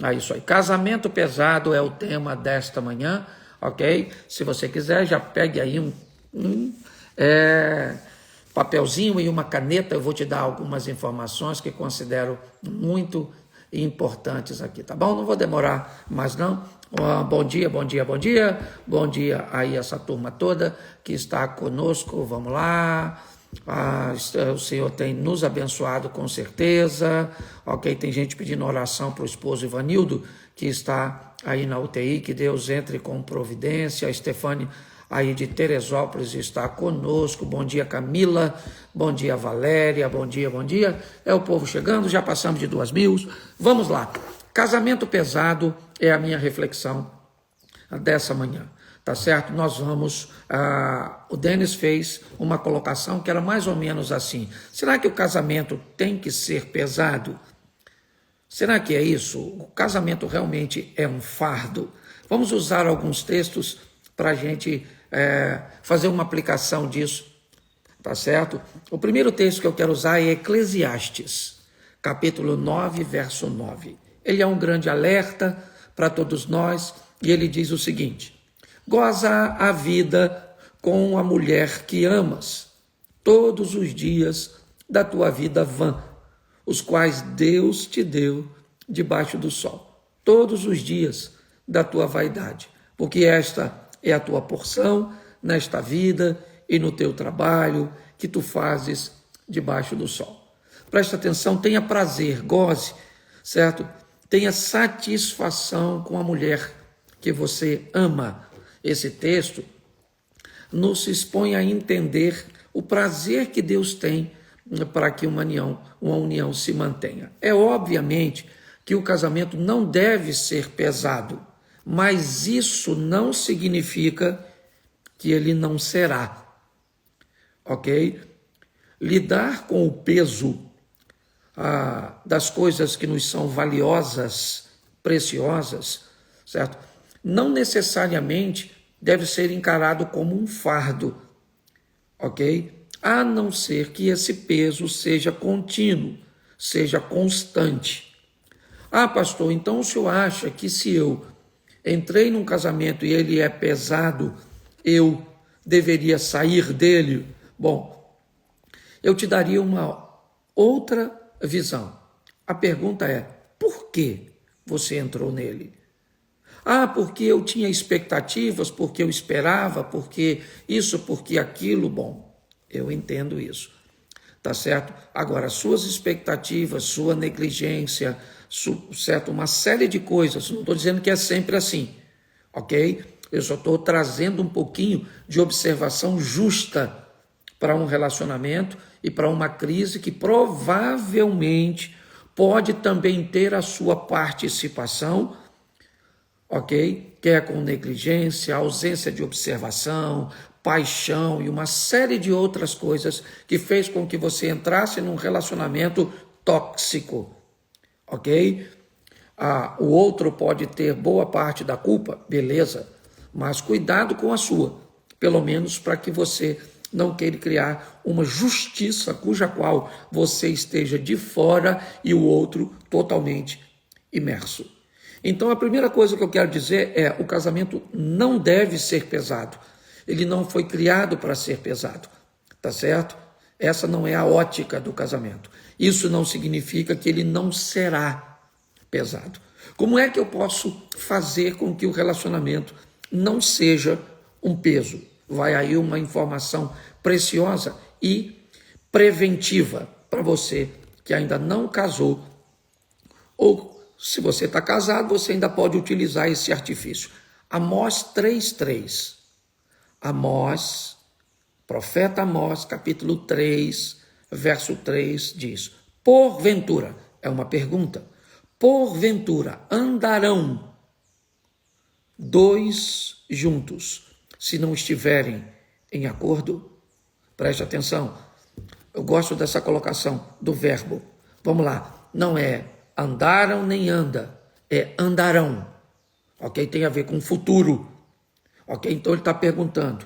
É isso aí. Casamento pesado é o tema desta manhã, ok? Se você quiser, já pegue aí um papelzinho e uma caneta. Eu vou te dar algumas informações que considero muito importantes aqui, tá bom? Não vou demorar mais não. Bom dia, bom dia, bom dia. Bom dia aí essa turma toda que está conosco. Vamos lá. O Senhor tem nos abençoado com certeza, ok? Tem gente pedindo oração para o esposo Ivanildo, que está aí na UTI, que Deus entre com providência. A Stefane aí de Teresópolis está conosco. Bom dia, Camila. Bom dia, Valéria. Bom dia, bom dia. É o povo chegando, já passamos de 2.000. Vamos lá. Casamento pesado é a minha reflexão dessa manhã. Tá certo? Nós vamos... o Denis fez uma colocação que era mais ou menos assim. Será que o casamento tem que ser pesado? Será que é isso? O casamento realmente é um fardo? Vamos usar alguns textos para a gente fazer uma aplicação disso. Tá certo? O primeiro texto que eu quero usar é Eclesiastes, capítulo 9, verso 9. Ele é um grande alerta para todos nós e ele diz o seguinte: goza a vida com a mulher que amas, todos os dias da tua vida vã, os quais Deus te deu debaixo do sol, todos os dias da tua vaidade, porque esta é a tua porção nesta vida e no teu trabalho que tu fazes debaixo do sol. Presta atenção, tenha prazer, goze, certo? Tenha satisfação com a mulher que você ama. Esse texto nos expõe a entender o prazer que Deus tem para que uma união se mantenha. É obviamente que o casamento não deve ser pesado, mas isso não significa que ele não será, ok? Lidar com o peso das coisas que nos são valiosas, preciosas, certo? Não necessariamente deve ser encarado como um fardo, ok? A não ser que esse peso seja contínuo, seja constante. Pastor, então o senhor acha que se eu entrei num casamento e ele é pesado, eu deveria sair dele? Bom, eu te daria uma outra visão. A pergunta é: por que você entrou nele? Porque eu tinha expectativas, porque eu esperava, porque isso, porque aquilo. Bom, eu entendo isso, tá certo? Agora, suas expectativas, sua negligência, certo? Uma série de coisas, não estou dizendo que é sempre assim, ok? Eu só estou trazendo um pouquinho de observação justa para um relacionamento e para uma crise que provavelmente pode também ter a sua participação, ok? Quer com negligência, ausência de observação, paixão e uma série de outras coisas que fez com que você entrasse num relacionamento tóxico, ok? O outro pode ter boa parte da culpa, beleza, mas cuidado com a sua, pelo menos para que você não queira criar uma justiça cuja qual você esteja de fora e o outro totalmente imerso. Então, a primeira coisa que eu quero dizer é: o casamento não deve ser pesado. Ele não foi criado para ser pesado, tá certo? Essa não é a ótica do casamento. Isso não significa que ele não será pesado. Como é que eu posso fazer com que o relacionamento não seja um peso? Vai aí uma informação preciosa e preventiva para você que ainda não casou, ou se você está casado, você ainda pode utilizar esse artifício. Amós 3:3. Amós, profeta Amós, capítulo 3, verso 3, diz: porventura, é uma pergunta, porventura andarão dois juntos, se não estiverem em acordo? Preste atenção, eu gosto dessa colocação do verbo. Vamos lá, não é andaram nem anda, é andarão, ok? Tem a ver com futuro, ok? Então ele está perguntando: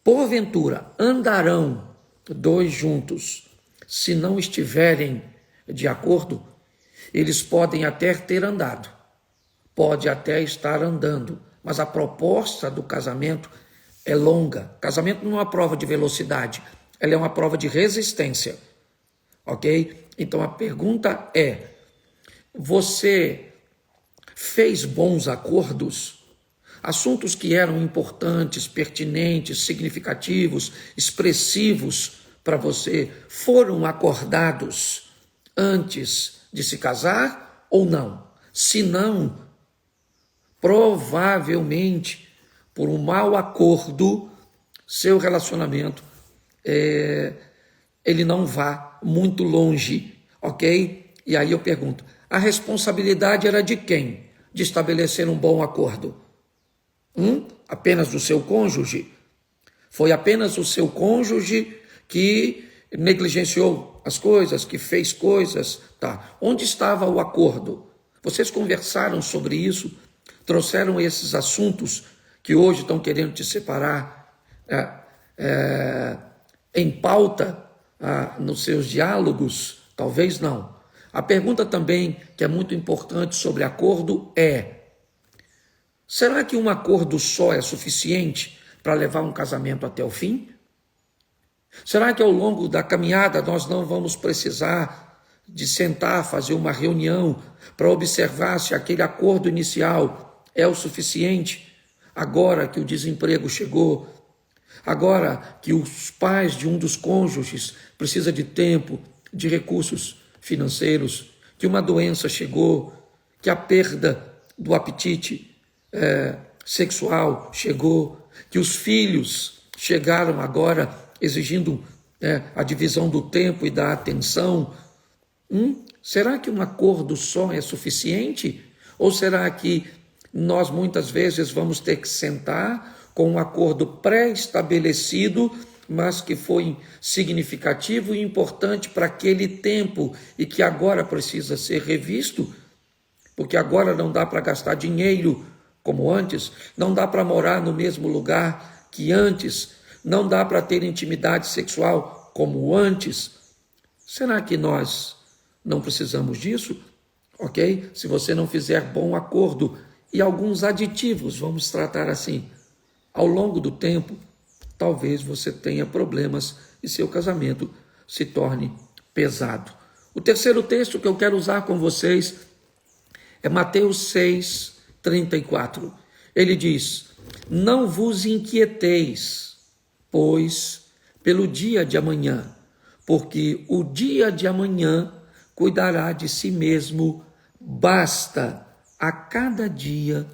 porventura andarão dois juntos, se não estiverem de acordo? Eles podem até ter andado, pode até estar andando, mas a proposta do casamento é longa. Casamento não é uma prova de velocidade, ela é uma prova de resistência, ok? Então a pergunta é: você fez bons acordos? Assuntos que eram importantes, pertinentes, significativos, expressivos para você foram acordados antes de se casar ou não? Se não, provavelmente, por um mau acordo, seu relacionamento ele não vá muito longe, ok? E aí eu pergunto, a responsabilidade era de quem? De estabelecer um bom acordo? Apenas do seu cônjuge? Foi apenas o seu cônjuge que negligenciou as coisas, que fez coisas? Tá. Onde estava o acordo? Vocês conversaram sobre isso? Trouxeram esses assuntos que hoje estão querendo te separar em pauta nos seus diálogos? Talvez não. A pergunta também, que é muito importante sobre acordo, é: será que um acordo só é suficiente para levar um casamento até o fim? Será que ao longo da caminhada nós não vamos precisar de sentar, fazer uma reunião para observar se aquele acordo inicial é o suficiente? Agora que o desemprego chegou, agora que os pais de um dos cônjuges precisam de tempo, de recursos financeiros, que uma doença chegou, que a perda do apetite sexual chegou, que os filhos chegaram agora exigindo a divisão do tempo e da atenção. Será que um acordo só é suficiente? Ou será que nós muitas vezes vamos ter que sentar com um acordo pré-estabelecido, mas que foi significativo e importante para aquele tempo e que agora precisa ser revisto? Porque agora não dá para gastar dinheiro como antes, não dá para morar no mesmo lugar que antes, não dá para ter intimidade sexual como antes. Será que nós não precisamos disso? Ok? Se você não fizer bom acordo e alguns aditivos, vamos tratar assim, ao longo do tempo, talvez você tenha problemas e seu casamento se torne pesado. O terceiro texto que eu quero usar com vocês é Mateus 6, 34. Ele diz: não vos inquieteis, pois, pelo dia de amanhã, porque o dia de amanhã cuidará de si mesmo, basta a cada dia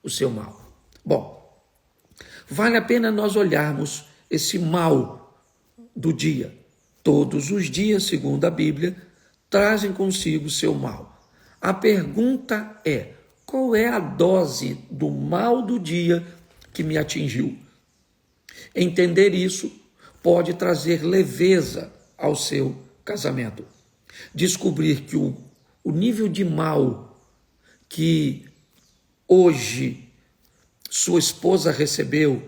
o seu mal. Bom, vale a pena nós olharmos esse mal do dia. Todos os dias, segundo a Bíblia, trazem consigo o seu mal. A pergunta é: qual é a dose do mal do dia que me atingiu? Entender isso pode trazer leveza ao seu casamento. Descobrir que o nível de mal que hoje sua esposa recebeu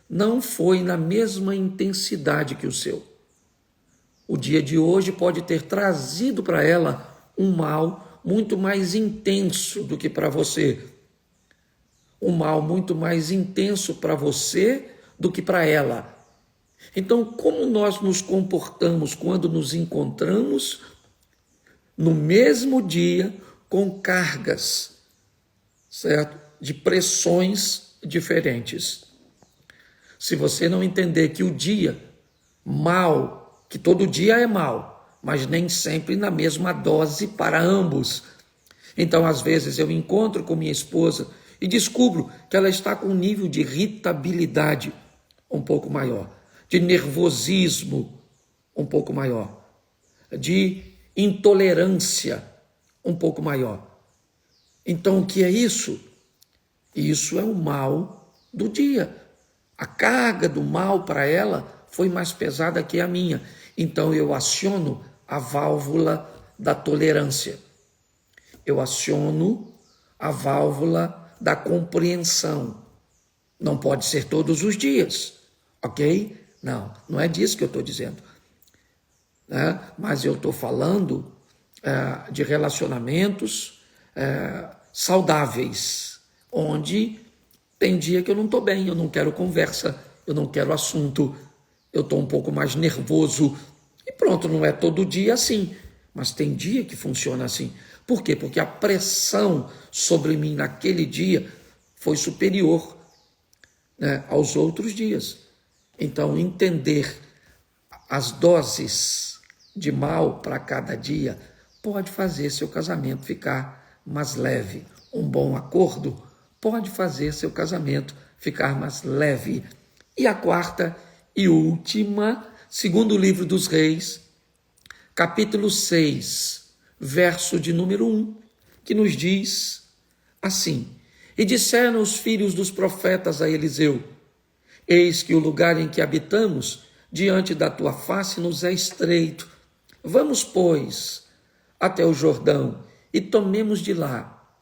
não foi na mesma intensidade que o seu. O dia de hoje pode ter trazido para ela um mal muito mais intenso do que para você. Um mal muito mais intenso para você do que para ela. Então, como nós nos comportamos quando nos encontramos no mesmo dia com cargas, certo? De pressões diferentes. Se você não entender que o dia mal, que todo dia é mal, mas nem sempre na mesma dose para ambos. Então, às vezes, eu encontro com minha esposa e descubro que ela está com um nível de irritabilidade um pouco maior, de nervosismo um pouco maior, de intolerância um pouco maior. Então, o que é isso? Isso é o mal do dia. A carga do mal para ela foi mais pesada que a minha. Então, eu aciono a válvula da tolerância. Eu aciono a válvula da compreensão. Não pode ser todos os dias, ok? Não é disso que eu estou dizendo. Mas eu estou falando de relacionamentos saudáveis, onde tem dia que eu não estou bem, eu não quero conversa, eu não quero assunto, eu estou um pouco mais nervoso. E pronto, não é todo dia assim, mas tem dia que funciona assim. Por quê? Porque a pressão sobre mim naquele dia foi superior, né, aos outros dias. Então, entender as doses de mal para cada dia pode fazer seu casamento ficar mais leve. Um bom acordo pode fazer seu casamento ficar mais leve. E a quarta e última, segundo o livro dos Reis, capítulo 6, verso de número 1, que nos diz assim: E disseram os filhos dos profetas a Eliseu: Eis que o lugar em que habitamos, diante da tua face, nos é estreito. Vamos, pois, até o Jordão e tomemos de lá,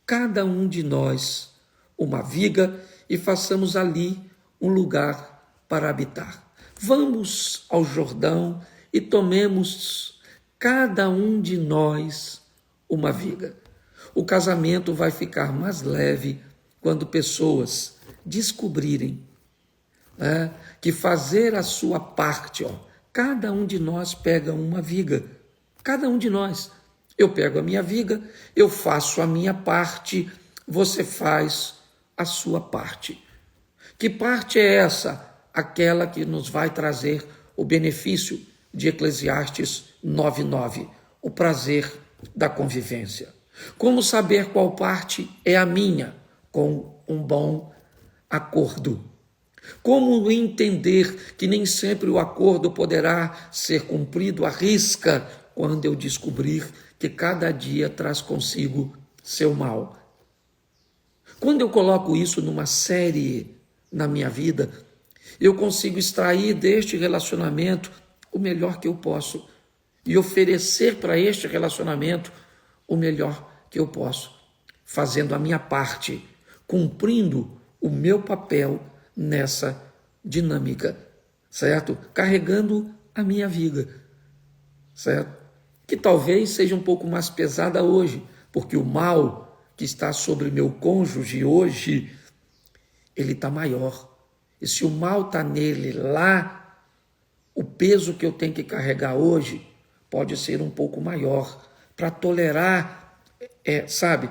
cada um de nós, uma viga e façamos ali um lugar para habitar. Vamos ao Jordão e tomemos, cada um de nós, uma viga. O casamento vai ficar mais leve quando pessoas descobrirem, né, que fazer a sua parte, cada um de nós pega uma viga, cada um de nós. Eu pego a minha viga, eu faço a minha parte, você faz a sua parte. Que parte é essa? Aquela que nos vai trazer o benefício de Eclesiastes 9:9, o prazer da convivência. Como saber qual parte é a minha? Com um bom acordo. Como entender que nem sempre o acordo poderá ser cumprido à risca quando eu descobrir que cada dia traz consigo seu mal? Quando eu coloco isso numa série na minha vida, eu consigo extrair deste relacionamento o melhor que eu posso e oferecer para este relacionamento o melhor que eu posso, fazendo a minha parte, cumprindo o meu papel nessa dinâmica, certo? Carregando a minha viga, certo? Que talvez seja um pouco mais pesada hoje, porque o mal que está sobre meu cônjuge hoje, ele está maior. E se o mal está nele lá, o peso que eu tenho que carregar hoje pode ser um pouco maior, para tolerar, sabe,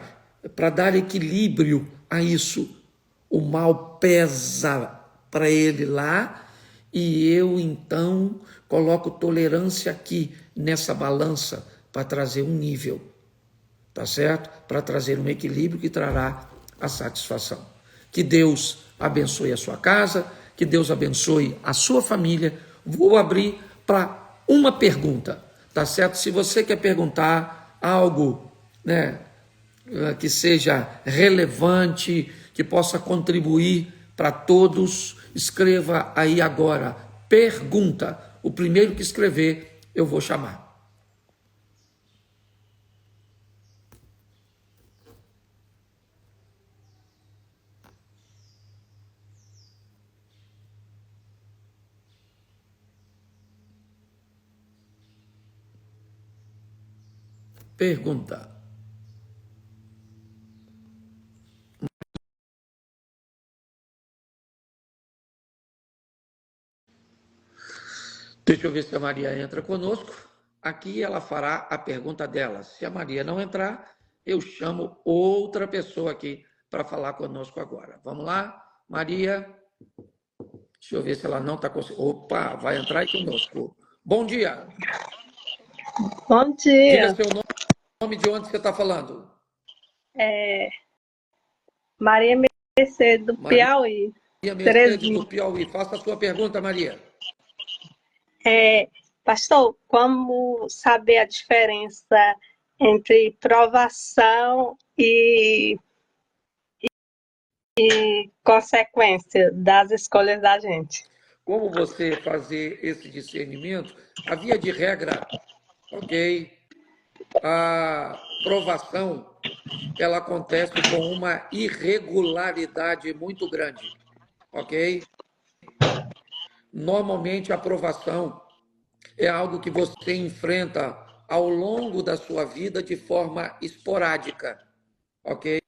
para dar equilíbrio a isso. O mal pesa para ele lá e eu então coloco tolerância aqui nessa balança para trazer um nível, tá certo? Para trazer um equilíbrio que trará a satisfação. Que Deus abençoe a sua casa, que Deus abençoe a sua família. Vou abrir para uma pergunta, tá certo? Se você quer perguntar algo, né, que seja relevante, que possa contribuir para todos, escreva aí agora, pergunta. O primeiro que escrever, eu vou chamar. Pergunta. Deixa eu ver se a Maria entra conosco. Aqui ela fará a pergunta dela. Se a Maria não entrar, eu chamo outra pessoa aqui para falar conosco agora. Vamos lá? Maria, deixa eu ver se ela não está conseguindo. Opa, vai entrar aí conosco. Bom dia. Bom Diga dia, seu nome, de onde você está falando. Maria Mercedes do Maria Piauí, Mercedes Terezinha. do Piauí. Faça a sua pergunta, Maria. Pastor, como saber a diferença entre provação e consequência das escolhas da gente? Como você fazer esse discernimento? A via de regra, ok? A provação, ela acontece com uma irregularidade muito grande, ok? Normalmente a provação é algo que você enfrenta ao longo da sua vida de forma esporádica, ok?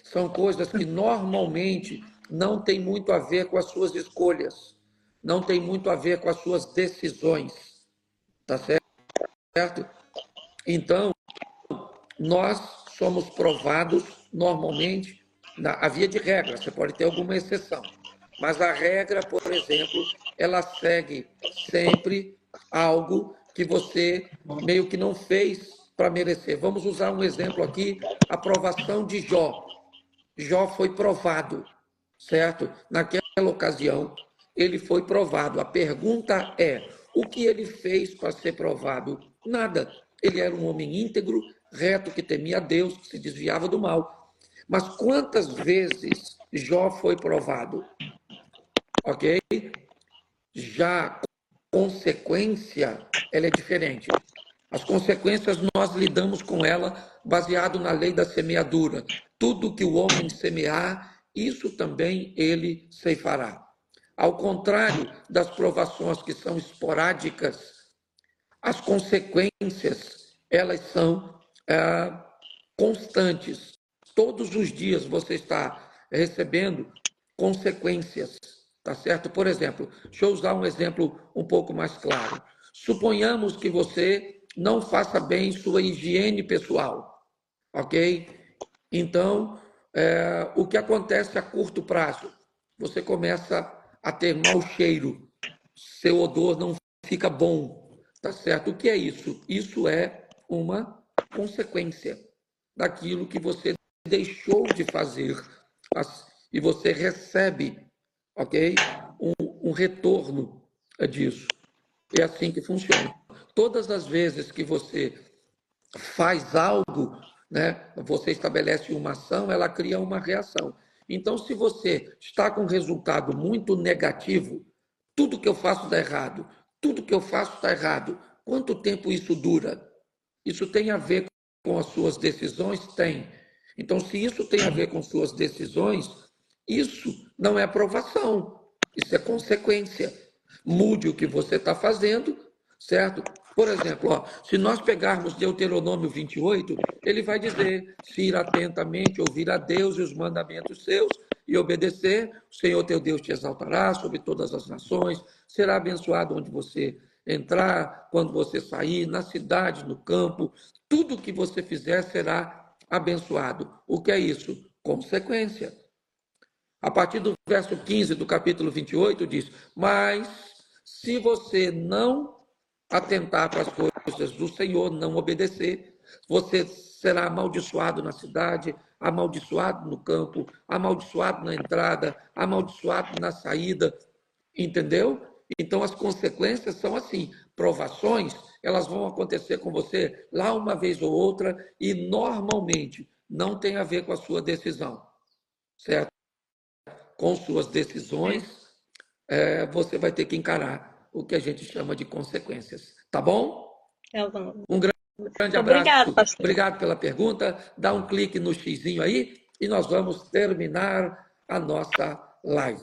São coisas que normalmente não tem muito a ver com as suas escolhas, não tem muito a ver com as suas decisões, tá certo? Então, nós somos provados normalmente a via de regra, você pode ter alguma exceção, mas a regra, por exemplo, ela segue sempre algo que você meio que não fez para merecer. Vamos usar um exemplo aqui, a provação de Jó. Jó foi provado, certo? Naquela ocasião, ele foi provado. A pergunta é: o que ele fez para ser provado? Nada. Ele era um homem íntegro, reto, que temia a Deus, que se desviava do mal. Mas quantas vezes Jó foi provado? Ok? Já a consequência, ela é diferente. As consequências nós lidamos com ela baseado na lei da semeadura. Tudo que o homem semear, isso também ele ceifará. Ao contrário das provações que são esporádicas, as consequências, elas são constantes. Todos os dias você está recebendo consequências, tá certo? Por exemplo, deixa eu usar um exemplo um pouco mais claro. Suponhamos que você não faça bem sua higiene pessoal, ok? Então, o que acontece a curto prazo? Você começa a ter mau cheiro, seu odor não fica bom, tá certo? O que é isso? Isso é uma consequência daquilo que você deixou de fazer e você recebe, ok? Um retorno disso. É assim que funciona. Todas as vezes que você faz algo, né, você estabelece uma ação, ela cria uma reação. Então, se você está com um resultado muito negativo, tudo que eu faço dá errado, tudo que eu faço está errado. Quanto tempo isso dura? Isso tem a ver com as suas decisões? Tem. Então, se isso tem a ver com suas decisões, isso não é aprovação, isso é consequência. Mude o que você está fazendo, certo? Por exemplo, ó, se nós pegarmos Deuteronômio 28, ele vai dizer: se ir atentamente, ouvir a Deus e os mandamentos seus e obedecer, o Senhor teu Deus te exaltará sobre todas as nações, será abençoado onde você entrar, quando você sair, na cidade, no campo, tudo que você fizer será abençoado. O que é isso? Consequência. A partir do verso 15 do capítulo 28 diz: mas se você não atentar para as coisas do Senhor, não obedecer, você será amaldiçoado na cidade, amaldiçoado no campo, amaldiçoado na entrada, amaldiçoado na saída, entendeu? Então as consequências são assim, provações, elas vão acontecer com você lá uma vez ou outra e normalmente não tem a ver com a sua decisão, certo? Com suas decisões, você vai ter que encarar o que a gente chama de consequências, tá bom? Um grande Obrigada, abraço, pastor. obrigado pela pergunta. Dá um clique no xizinho aí e nós vamos terminar a nossa live.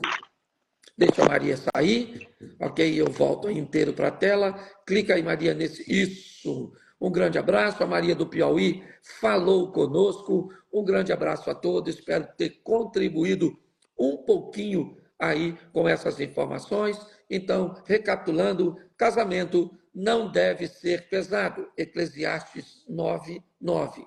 Deixa a Maria sair, ok? Eu volto inteiro para a tela. Clica aí, Maria, nesse. Isso. Um grande abraço. A Maria do Piauí falou conosco. Um grande abraço a todos. Espero ter contribuído um pouquinho aí com essas informações. Então, recapitulando, casamento não deve ser pesado. Eclesiastes 9:9.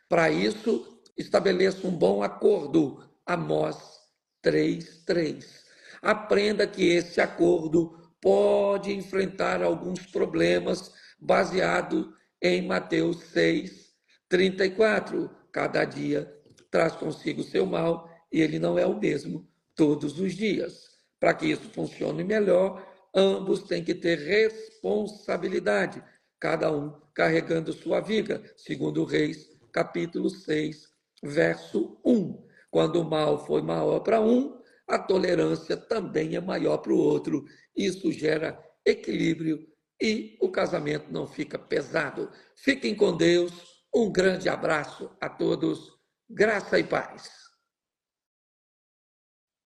Para isso, estabeleça um bom acordo. Amós 3:3. Aprenda que esse acordo pode enfrentar alguns problemas baseado em Mateus 6:34. Cada dia traz consigo seu mal e ele não é o mesmo todos os dias. Para que isso funcione melhor, ambos têm que ter responsabilidade, cada um carregando sua viga, segundo Reis, capítulo 6, verso 1. Quando o mal foi maior para um, a tolerância também é maior para o outro. Isso gera equilíbrio e o casamento não fica pesado. Fiquem com Deus. Um grande abraço a todos. Graça e paz.